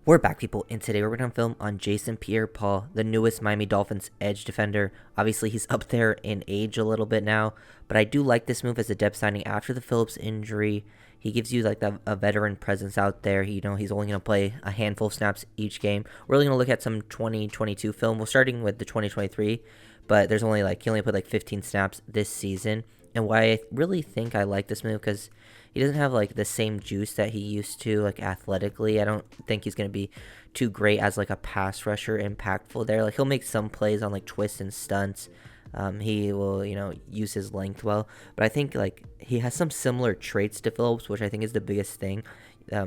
We're back, people, and today we're going to film on Jason Pierre-Paul, the newest Miami Dolphins edge defender. Obviously, he's up there in age a little bit now, but I do like this move as a depth signing after the Phillips injury. He gives you like a veteran presence out there. He's only going to play a handful of snaps each game. We're really going to look at some 2022 film. We're starting with the 2023, but there's only he only played like 15 snaps this season. And why I really think I like this move, because he doesn't have the same juice that he used to athletically. I don't think he's going to be too great as a pass rusher, impactful there. He'll make some plays on twists and stunts. He will use his length well, but I think he has some similar traits to Phillips, which I think is the biggest thing.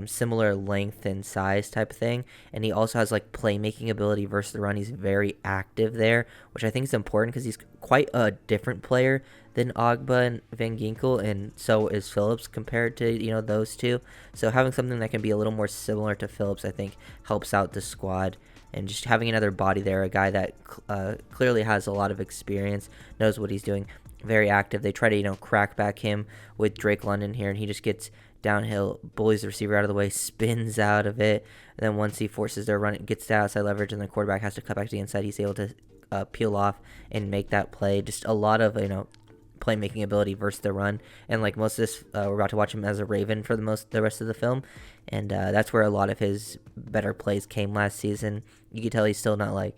Similar length and size type of thing, and he also has playmaking ability versus the run. He's very active there, which I think is important because he's quite a different player than Ogba and Van Ginkel, and so is Phillips compared to those two. So having something that can be a little more similar to Phillips, I think, helps out the squad. And just having another body there, a guy that clearly has a lot of experience, knows what he's doing, very active. They try to crack back him with Drake London here, and he just gets downhill, bullies the receiver out of the way, spins out of it, and then once he forces their run, it gets to outside leverage, and the quarterback has to cut back to the inside. He's able to peel off and make that play. Just a lot of playmaking ability versus the run, and most of this, we're about to watch him as a Raven for the rest of the film, and that's where a lot of his better plays came last season. You can tell he's still not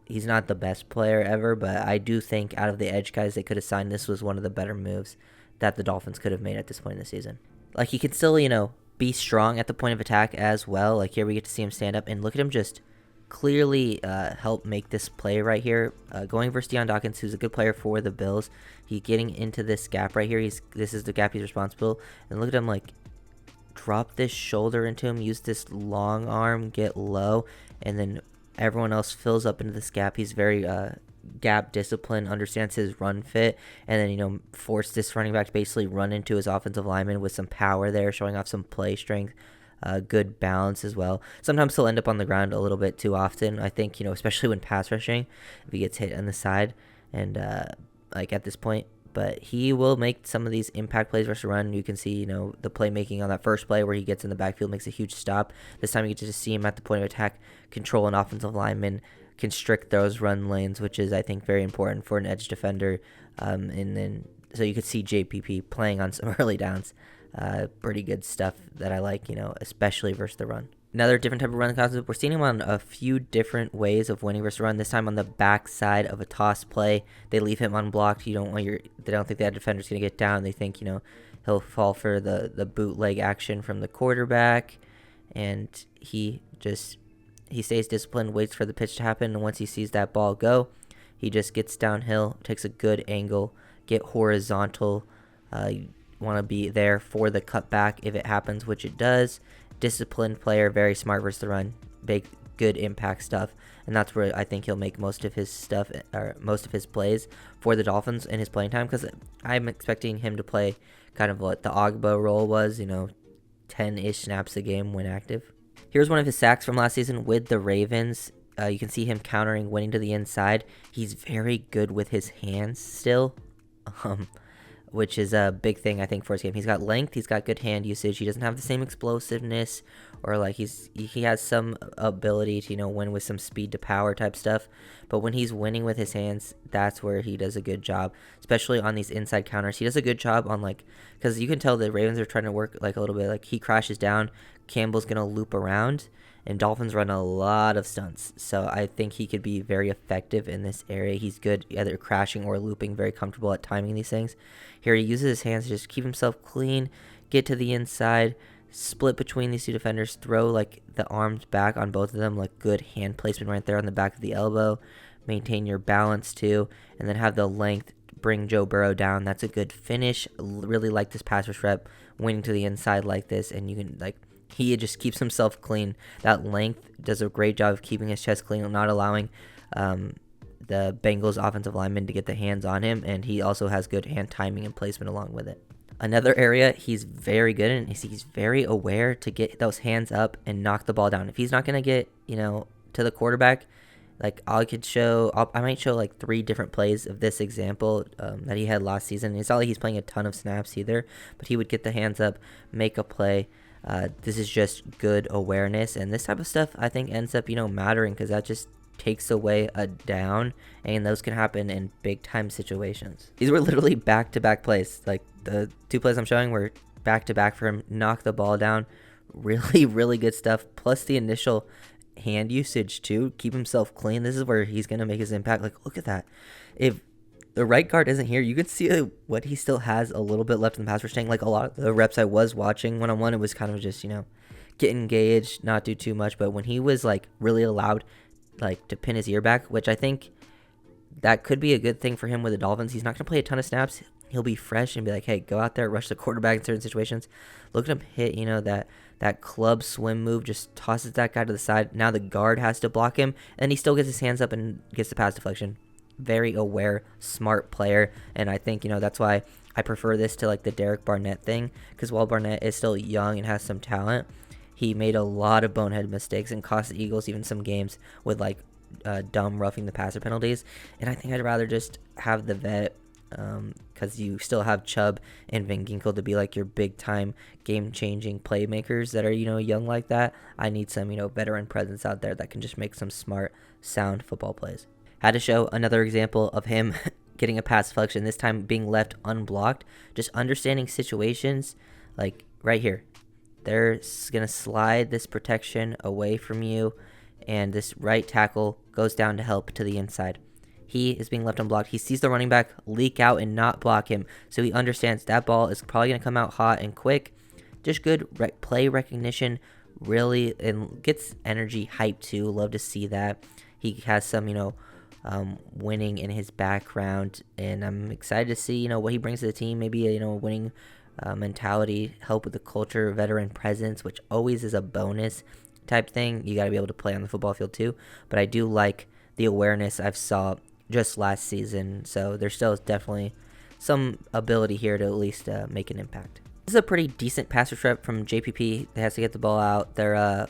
he's not the best player ever, but I do think out of the edge guys they could have signed, this was one of the better moves that the Dolphins could have made at this point in the season. He can still, be strong at the point of attack as well. Here we get to see him stand up, and look at him just clearly help make this play right here. Going versus Deion Dawkins, who's a good player for the Bills. He's getting into this gap right here. This is the gap he's responsible. And look at him drop this shoulder into him, use this long arm, get low, and then everyone else fills up into this gap. He's very gap discipline, understands his run fit, and then force this running back to basically run into his offensive lineman with some power there, showing off some play strength, good balance as well. Sometimes he'll end up on the ground a little bit too often, I think, especially when pass rushing, if he gets hit on the side and at this point. But he will make some of these impact plays versus run. You can see, the playmaking on that first play where he gets in the backfield, makes a huge stop. This time you get to just see him at the point of attack, control an offensive lineman, constrict those run lanes, which is, I think, very important for an edge defender. And then, so you could see JPP playing on some early downs. Pretty good stuff that I like, especially versus the run. Another different type of run concept. We're seeing him on a few different ways of winning versus run. This time on the back side of a toss play, they leave him unblocked. They don't think that defender's gonna get down. They think he'll fall for the bootleg action from the quarterback, and he stays disciplined, waits for the pitch to happen, and once he sees that ball go, he just gets downhill, takes a good angle, get horizontal. You want to be there for the cutback if it happens, which it does. Disciplined player, very smart versus the run, big, good impact stuff, and that's where I think he'll make most of his stuff, or most of his plays for the Dolphins in his playing time, because I'm expecting him to play kind of what the Ogba role was, 10-ish snaps a game when active. Here's one of his sacks from last season with the Ravens. You can see him countering, winning to the inside. He's very good with his hands still, which is a big thing, I think, for his game. He's got length, he's got good hand usage. He doesn't have the same explosiveness, or he has some ability to win with some speed to power type stuff. But when he's winning with his hands, that's where he does a good job, especially on these inside counters. He does a good job on because you can tell the Ravens are trying to work a little bit. He crashes down, Campbell's gonna loop around, and Dolphins run a lot of stunts. So I think he could be very effective in this area. He's good either crashing or looping, very comfortable at timing these things. Here he uses his hands to just keep himself clean, get to the inside, split between these two defenders, throw the arms back on both of them, good hand placement right there on the back of the elbow. Maintain your balance too, and then have the length, bring Joe Burrow down. That's a good finish. Really like this pass rush rep, winning to the inside like this, and you can he just keeps himself clean. That length does a great job of keeping his chest clean, not allowing the Bengals offensive lineman to get the hands on him, and he also has good hand timing and placement along with it. Another area he's very good in is he's very aware to get those hands up and knock the ball down. If he's not going to get, to the quarterback, I might show 3 different plays of this example that he had last season. It's not like he's playing a ton of snaps either, but he would get the hands up, make a play, This is just good awareness, and this type of stuff I think ends up, mattering, because that just takes away a down, and those can happen in big time situations. These were literally back-to-back plays. Like, the 2 plays I'm showing were back-to-back for him. Knock the ball down. Really, really good stuff. Plus the initial hand usage too. Keep himself clean. This is where he's going to make his impact. Like, look at that. If the right guard isn't here, you can see what he still has a little bit left in the pass rush tank. Like, a lot of the reps I was watching one-on-one, it was kind of just, get engaged, not do too much. But when he was, like, really allowed, like, to pin his ear back, which I think that could be a good thing for him with the Dolphins. He's not going to play a ton of snaps. He'll be fresh and be like, hey, go out there, rush the quarterback in certain situations. Look at him hit, that club swim move, just tosses that guy to the side. Now the guard has to block him, and he still gets his hands up and gets the pass deflection. Very aware, smart player, and I think, that's why I prefer this to, like, the Derek Barnett thing, because while Barnett is still young and has some talent, he made a lot of bonehead mistakes and cost the Eagles even some games with, like, dumb roughing the passer penalties. And I think I'd rather just have the vet, because you still have Chubb and Van Ginkel to be like your big time game changing playmakers that are, young like that. I need some, veteran presence out there that can just make some smart, sound football plays. Had to show another example of him getting a pass deflection, this time being left unblocked, just understanding situations. Like right here, they're gonna slide this protection away from you, and this right tackle goes down to help to the inside. He is being left unblocked. He sees the running back leak out and not block him, so he understands that ball is probably going to come out hot and quick. Just good play recognition, really, and gets energy hype too. Love to see that. He has some, winning in his background, and I'm excited to see, what he brings to the team. Maybe a, winning mentality, help with the culture, veteran presence, which always is a bonus type thing. You got to be able to play on the football field too, but I do like the awareness I've saw just last season, so there's still definitely some ability here to at least make an impact. This is a pretty decent passer trap from JPP. They has to get the ball out. They're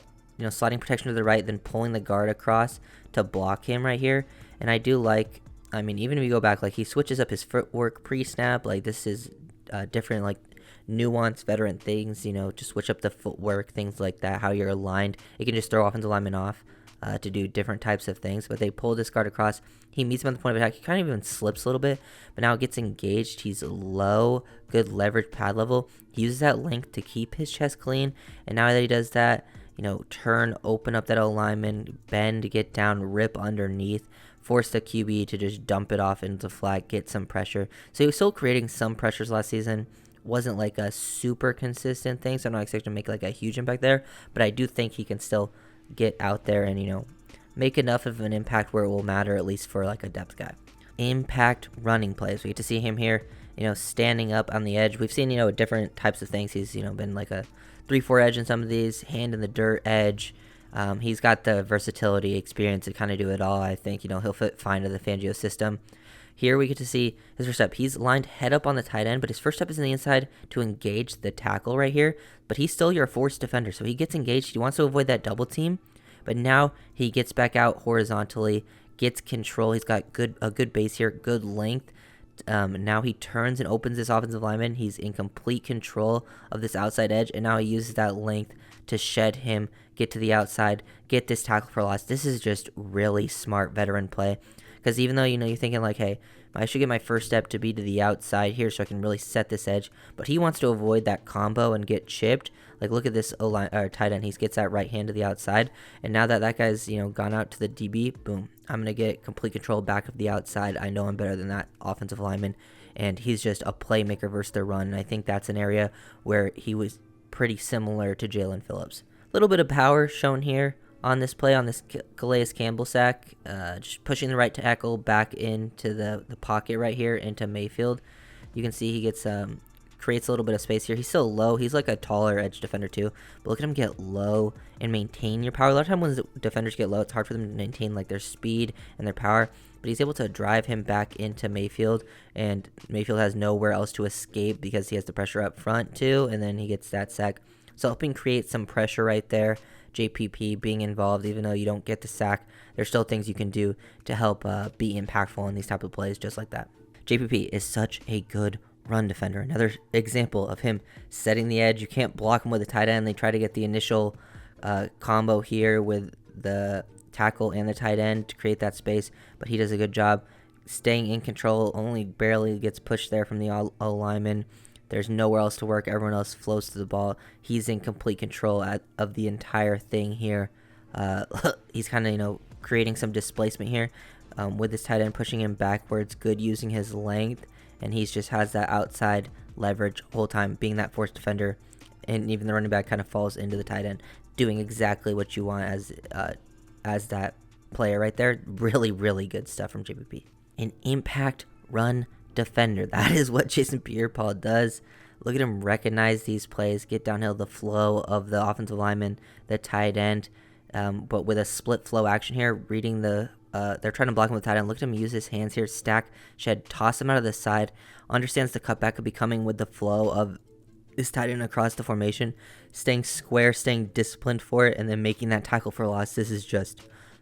sliding protection to the right, then pulling the guard across to block him right here. And I do like, even if you go back, like, he switches up his footwork pre-snap. Like, this is different, like, nuanced veteran things, just switch up the footwork, things like that, how you're aligned. It can just throw offensive linemen off to do different types of things. But they pull this guard across. He meets him at the point of attack. He kind of even slips a little bit, but now gets engaged. He's low, good leverage pad level. He uses that length to keep his chest clean, and now that he does that, turn, open up that alignment, bend, get down, rip underneath, force the QB to just dump it off into the flat, get some pressure. So he was still creating some pressures last season. Wasn't like a super consistent thing, so I'm not expecting to make like a huge impact there, but I do think he can still get out there and, make enough of an impact where it will matter, at least for like a depth guy. Impact running plays. We get to see him here, standing up on the edge. We've seen, different types of things. He's, been like a 3-4 edge in some of these, hand in the dirt edge. He's got the versatility, experience to kind of do it all. I think, he'll fit fine to the Fangio system. Here we get to see his first step. He's lined head up on the tight end, but his first step is in the inside to engage the tackle right here. But he's still your force defender, so he gets engaged. He wants to avoid that double team, but now he gets back out horizontally, gets control. He's got a good base here, good length. Now he turns and opens this offensive lineman. He's in complete control of this outside edge, and now he uses that length to shed him, get to the outside, get this tackle for loss. This is just really smart veteran play. Because even though, you're thinking like, hey, I should get my first step to be to the outside here so I can really set this edge. But he wants to avoid that combo and get chipped. Like, look at this tight end. He gets that right hand to the outside. And now that guy's, gone out to the DB, boom, I'm going to get complete control back of the outside. I know I'm better than that offensive lineman. And he's just a playmaker versus the run. And I think that's an area where he was pretty similar to Jalen Phillips. A little bit of power shown here on this play, on this Calais Campbell sack, just pushing the right tackle back into the pocket right here into Mayfield. You can see he gets creates a little bit of space here. He's still low. He's like a taller edge defender too. But look at him get low and maintain your power. A lot of times when the defenders get low, it's hard for them to maintain like their speed and their power. But he's able to drive him back into Mayfield, and Mayfield has nowhere else to escape because he has the pressure up front too, and then he gets that sack. So helping create some pressure right there. JPP being involved, even though you don't get the sack, there's still things you can do to help be impactful in these type of plays just like that. JPP is such a good run defender. Another example of him setting the edge. You can't block him with a tight end. They try to get the initial combo here with the tackle and the tight end to create that space, but he does a good job staying in control. Only barely gets pushed there from the O lineman. There's nowhere else to work. Everyone else flows to the ball. He's in complete control of the entire thing here. He's kind of, creating some displacement here with his tight end, pushing him backwards. Good using his length, and he just has that outside leverage whole time, being that force defender. And even the running back kind of falls into the tight end, doing exactly what you want as that player right there. Really, really good stuff from JPP. An impact run defender. That is what Jason Pierre-Paul does. Look at him recognize these plays, get downhill the flow of the offensive lineman, the tight end, but with a split flow action here, reading the they're trying to block him with tight end. Look at him use his hands here, stack, shed, toss him out of the side, understands the cutback could be coming with the flow of this tight end across the formation, staying square, staying disciplined for it, and then making that tackle for loss. This is just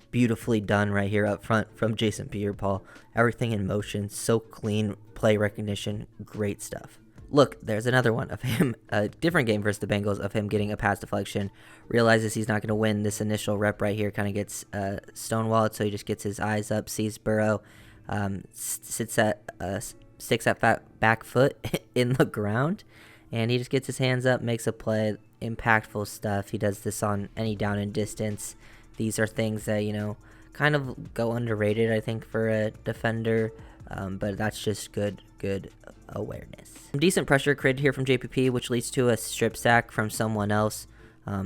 beautifully done right here up front from Jason Pierre-Paul. Everything in motion, so clean, play recognition, great stuff. Look, there's another one of him, a different game versus the Bengals, of him getting a pass deflection, realizes he's not going to win this initial rep right here, kind of gets stonewalled, so he just gets his eyes up, sees Burrow, sticks that back foot in the ground, and he just gets his hands up, makes a play, impactful stuff. He does this on any down and distance. These are things that, kind of go underrated, I think, for a defender, but that's just good awareness. Some decent pressure created here from JPP, which leads to a strip sack from someone else.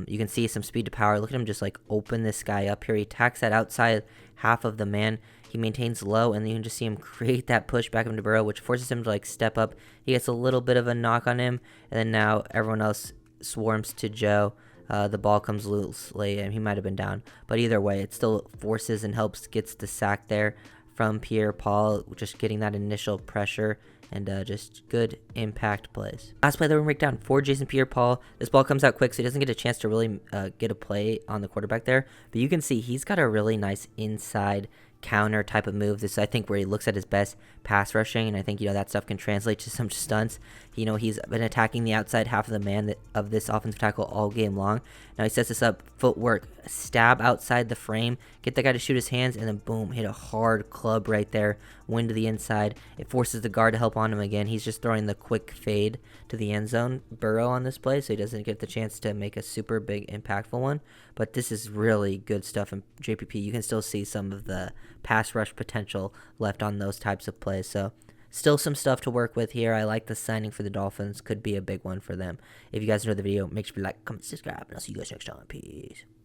You can see some speed to power. Look at him just open this guy up here. He attacks that outside half of the man. He maintains low, and you can just see him create that push back into Burrow, which forces him to step up. He gets a little bit of a knock on him, and then now everyone else swarms to Joe. The ball comes loosely, and he might have been down. But either way, it still forces and gets the sack there from Pierre-Paul, just getting that initial pressure and just good impact plays. Last play that we're going to break down for Jason Pierre-Paul. This ball comes out quick, so he doesn't get a chance to really get a play on the quarterback there. But you can see he's got a really nice inside counter type of move. This is, I think, where he looks at his best pass rushing, and I think that stuff can translate to some stunts. He's been attacking the outside half of the man of this offensive tackle all game long. Now he sets this up, footwork, stab outside the frame, get the guy to shoot his hands, and then boom, hit a hard club right there, wind to the inside. It forces the guard to help on him again. He's just throwing the quick fade to the end zone, Burrow, on this play, so he doesn't get the chance to make a super big impactful one. But this is really good stuff in JPP. You can still see some of the pass rush potential left on those types of plays. So still some stuff to work with here. I like the signing for the Dolphins. Could be a big one for them. If you guys enjoyed the video, make sure you like, comment, subscribe, and I'll see you guys next time. Peace.